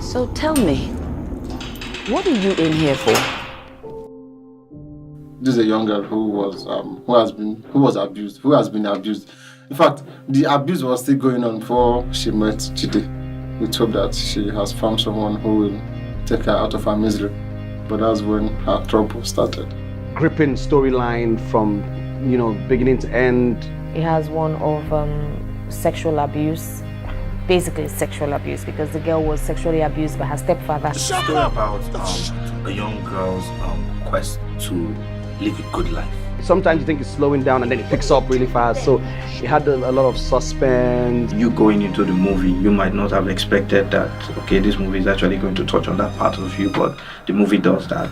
So tell me, what are you in here for? This is a young girl who was abused, who has been abused. In fact, the abuse was still going on before she met Jide. With hope that she has found someone who will take her out of her misery. But that's when her trouble started. Gripping storyline from, beginning to end. It has one of sexual abuse. Basically sexual abuse, because the girl was sexually abused by her stepfather. It's a story about a young girl's quest to live a good life. Sometimes you think it's slowing down and then it picks up really fast. So it had a lot of suspense. You going into the movie, you might not have expected that, okay, this movie is actually going to touch on that part of you, but the movie does that.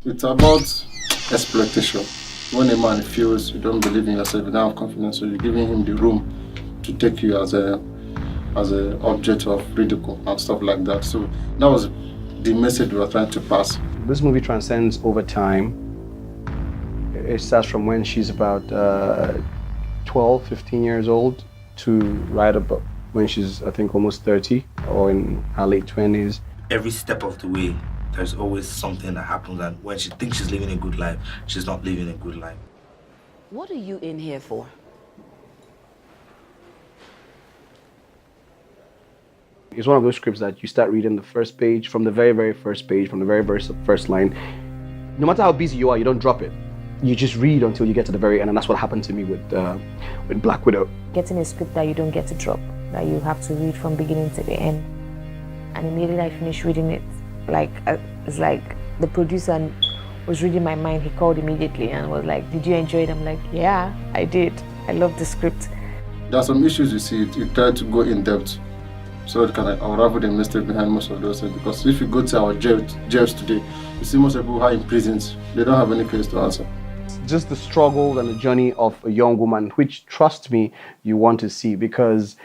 It's about exploitation. When a man feels you don't believe in yourself, you don't have confidence, so you're giving him the room to take you as a object of ridicule and stuff like that. So that was the message we were trying to pass. This movie transcends over time. It starts from when she's about 12, 15 years old to right about when she's, I think, almost 30 or in her late 20s. Every step of the way, there's always something that happens, and when she thinks she's living a good life, she's not living a good life. What are you in here for? It's one of those scripts that you start reading the first page, from the very, very first page, from the very first line. No matter how busy you are, you don't drop it. You just read until you get to the very end, and that's what happened to me with Black Widow. Getting a script that you don't get to drop, that you have to read from beginning to the end. And immediately I finished reading it, it's like the producer was reading my mind. He called immediately and was like, "Did you enjoy it?" I'm like, "Yeah, I did. I love the script." There are some issues you see, you try to go in depth so it can unravel the mystery behind most of those things. Because if you go to our jails today, you see most people who are in prisons, they don't have any case to answer. Just the struggle and the journey of a young woman, which, trust me, you want to see, because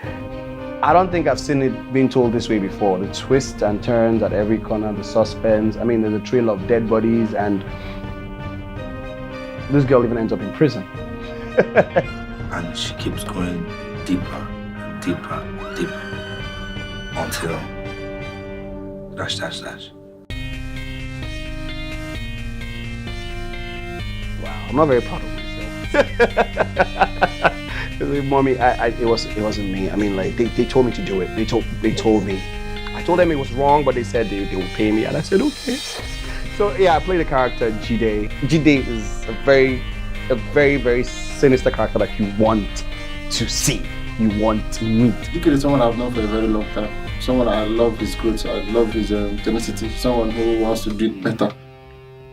I don't think I've seen it being told this way before. The twists and turns at every corner, the suspense. I mean, there's a trail of dead bodies, and this girl even ends up in prison. And she keeps going deeper and deeper and deeper until dash. Wow, I'm not very proud of myself. Mommy, it wasn't me. I mean, like, they told me to do it. They told me. I told them it was wrong, but they said they would pay me, and I said okay. So yeah, I played the character Jide. Jide is a very, very sinister character that you want to see, you want to meet. Jide is someone I've known for a very long time. Someone I love his growth, I love his tenacity. Someone who wants to do it better.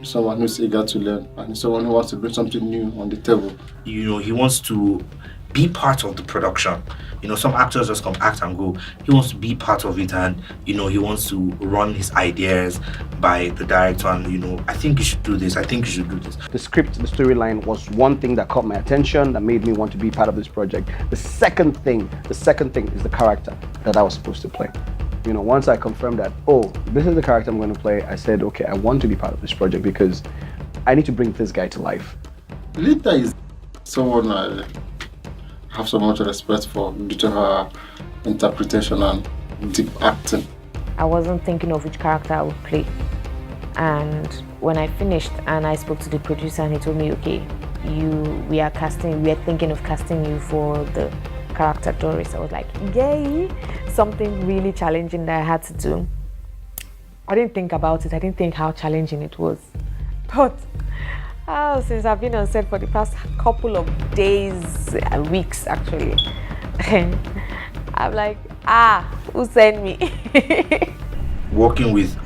Someone who's eager to learn, and someone who wants to bring something new on the table. He wants to be part of the production. Some actors just come act and go. He wants to be part of it, and he wants to run his ideas by the director, and I think you should do this, I think you should do this. The script, the storyline was one thing that caught my attention, that made me want to be part of this project. The second thing is the character that I was supposed to play. Once I confirmed that, this is the character I'm going to play, I said, okay, I want to be part of this project because I need to bring this guy to life. Linda is someone I have so much respect for due to her interpretation and deep acting. I wasn't thinking of which character I would play. And when I finished and I spoke to the producer, and he told me, okay, we are thinking of casting you for the character Doris. I was like, yay! Something really challenging that I had to do. I didn't think about it. I didn't think how challenging it was. But since I've been on set for the past couple of days and weeks, actually, I'm like, who sent me? Working with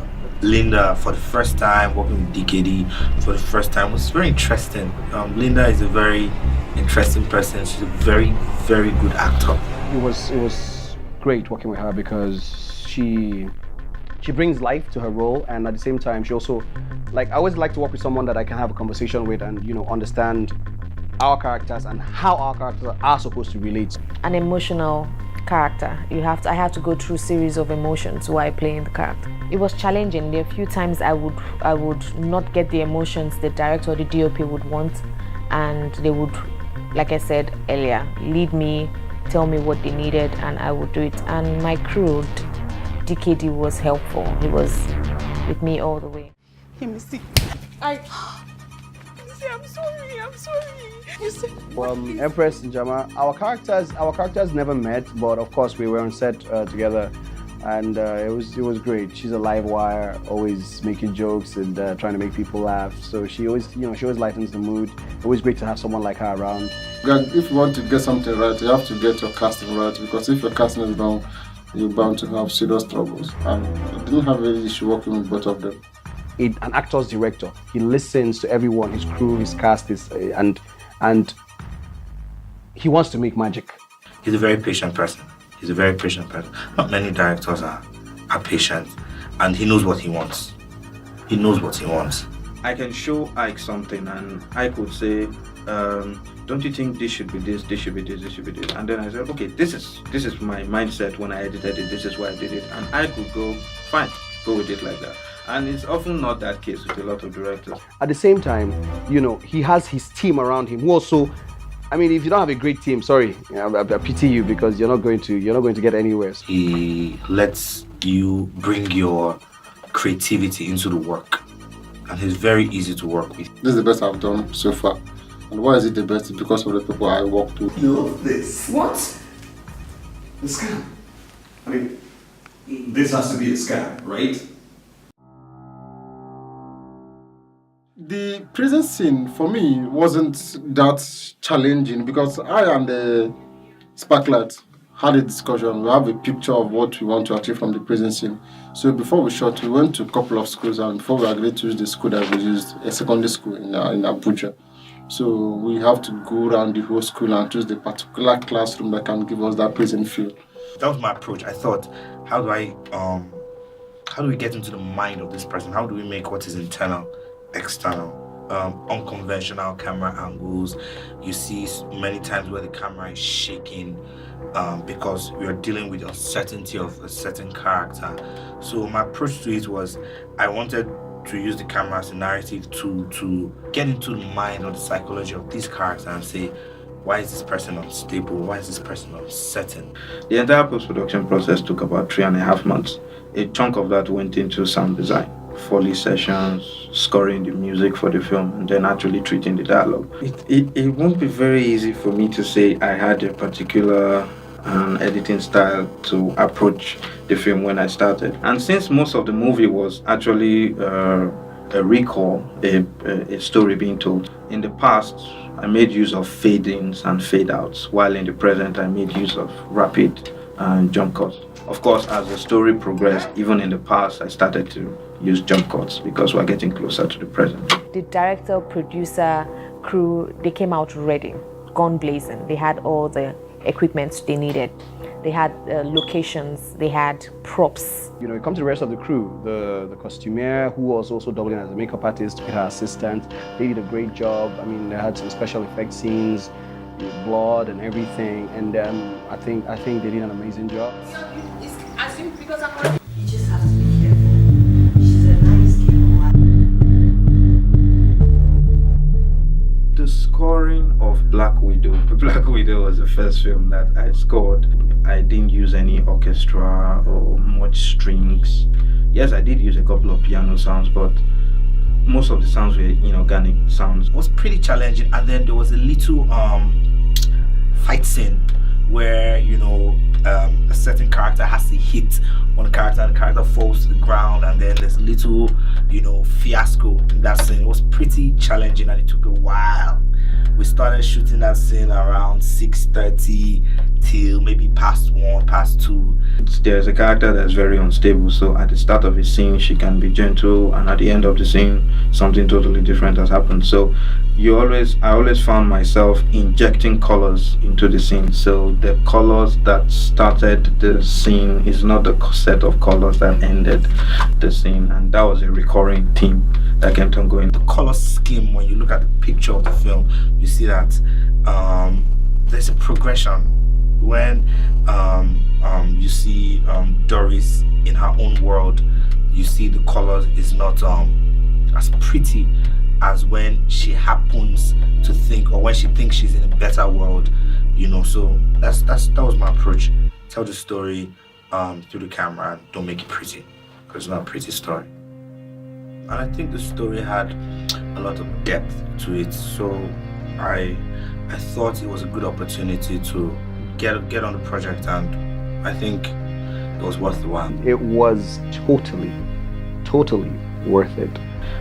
Linda for the first time, working with DKD for the first time was very interesting. Linda is a very interesting person. She's a very, very good actor. It was great working with her because she brings life to her role, and at the same time she also, I always like to work with someone that I can have a conversation with and understand our characters and how our characters are supposed to relate. An emotional character. I have to go through a series of emotions while playing the character. It was challenging. There are a few times I would not get the emotions the director or the DOP would want, and they would, like I said earlier, lead me tell me what they needed, and I would do it. And my crew, DKD, was helpful. He was with me all the way. Hey, Missy, I'm sorry. You said Empress Njama, our characters never met, but of course we were on set together, and it was great. She's a live wire, always making jokes and trying to make people laugh. So she always lightens the mood. Always great to have someone like her around. If you want to get something right, you have to get your casting right, because if your casting is wrong, you're bound to have serious troubles. And I didn't have any issue working with both of them. An actor's director, he listens to everyone, his crew, his cast, and he wants to make magic. He's a very patient person. Not many directors are patient, and he knows what he wants. I can show Ike something, and Ike would say, don't you think this should be this should be this should be this? And then I said, okay, this is my mindset when I edited it, this is why I did it. And Ike would go, fine, go with it like that. And it's often not that case with a lot of directors. At the same time, he has his team around him who also, I mean, if you don't have a great team, sorry, I pity you, because you're not going to get anywhere. He lets you bring your creativity into the work, and he's very easy to work with. This is the best I've done so far. And why is it the best? Because of the people I worked with. You love this. What? The scam. I mean, this has to be a scam, right? The prison scene for me wasn't that challenging, because I and the Sparklight had a discussion. We have a picture of what we want to achieve from the prison scene. So before we shot, we went to a couple of schools, and before we agreed to use the school that we used, a secondary school in Abuja. So we have to go around the whole school and choose the particular classroom that can give us that prison feel. That was my approach. I thought, how do we get into the mind of this person? How do we make what is internal external? Unconventional camera angles. You see many times where the camera is shaking because we are dealing with the uncertainty of a certain character. So my approach to it was, I wanted to use the camera as a narrative to get into the mind or the psychology of this character and say, why is this person unstable? Why is this person uncertain? The entire post-production process took about 3.5 months. A chunk of that went into sound design, Foley sessions, scoring the music for the film, and then actually treating the dialogue. It won't be very easy for me to say I had a particular editing style to approach the film when I started. And since most of the movie was actually a recall, a story being told, in the past I made use of fade-ins and fade-outs, while in the present I made use of rapid jump cuts. Of course, as the story progressed, even in the past, I started to use jump cuts because we're getting closer to the present. The director, producer, crew, they came out ready, gun blazing. They had all the equipment they needed. They had locations, they had props. You come to the rest of the crew, the costumier, who was also doubling as a makeup artist, with her assistant. They did a great job. I mean, they had some special effect scenes, blood and everything, and I think they did an amazing job. You just have to be careful. She's a nice girl. The scoring of Black Widow. Black Widow was the first film that I scored. I didn't use any orchestra or much strings. Yes, I did use a couple of piano sounds, but most of the sounds were inorganic sounds. It was pretty challenging, and then there was a little fight scene where a certain character has to hit one character and the character falls to the ground, and then there's a little fiasco in that scene. It was pretty challenging and it took a while. We started shooting that scene around 6:30 till maybe past 1, past 2. There's a character that's very unstable, so at the start of the scene she can be gentle, and at the end of the scene something totally different has happened. So I always found myself injecting colors into the scene. So the colors that started the scene is not the set of colors that ended the scene, and that was a recurring theme that kept on going. The color scheme, when you look at the picture of the film, you see that there's a progression. When you see Doris in her own world, you see the colors is not as pretty as when she happens to think, or when she thinks she's in a better world. you know. So that was my approach. Tell the story through the camera and don't make it pretty, because it's not a pretty story. And I think the story had a lot of depth to it, so I thought it was a good opportunity to get on the project, and I think it was worth the while. It was totally worth it.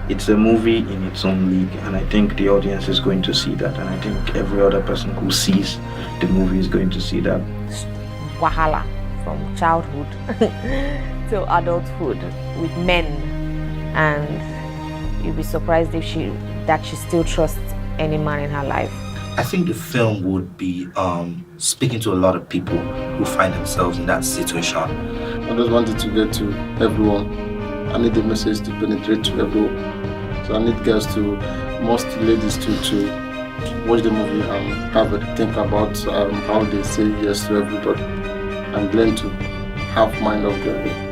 It's a movie in its own league, and I think the audience is going to see that, and I think every other person who sees the movie is going to see that. Wahala from childhood to adulthood with men, and you'll be surprised if she still trusts any man in her life. I think the film would be speaking to a lot of people who find themselves in that situation. I just wanted to get to everyone. I need the message to penetrate to everyone. So I need girls to, most ladies to watch the movie and have a think about how they say yes to everybody and learn to have mind of their own.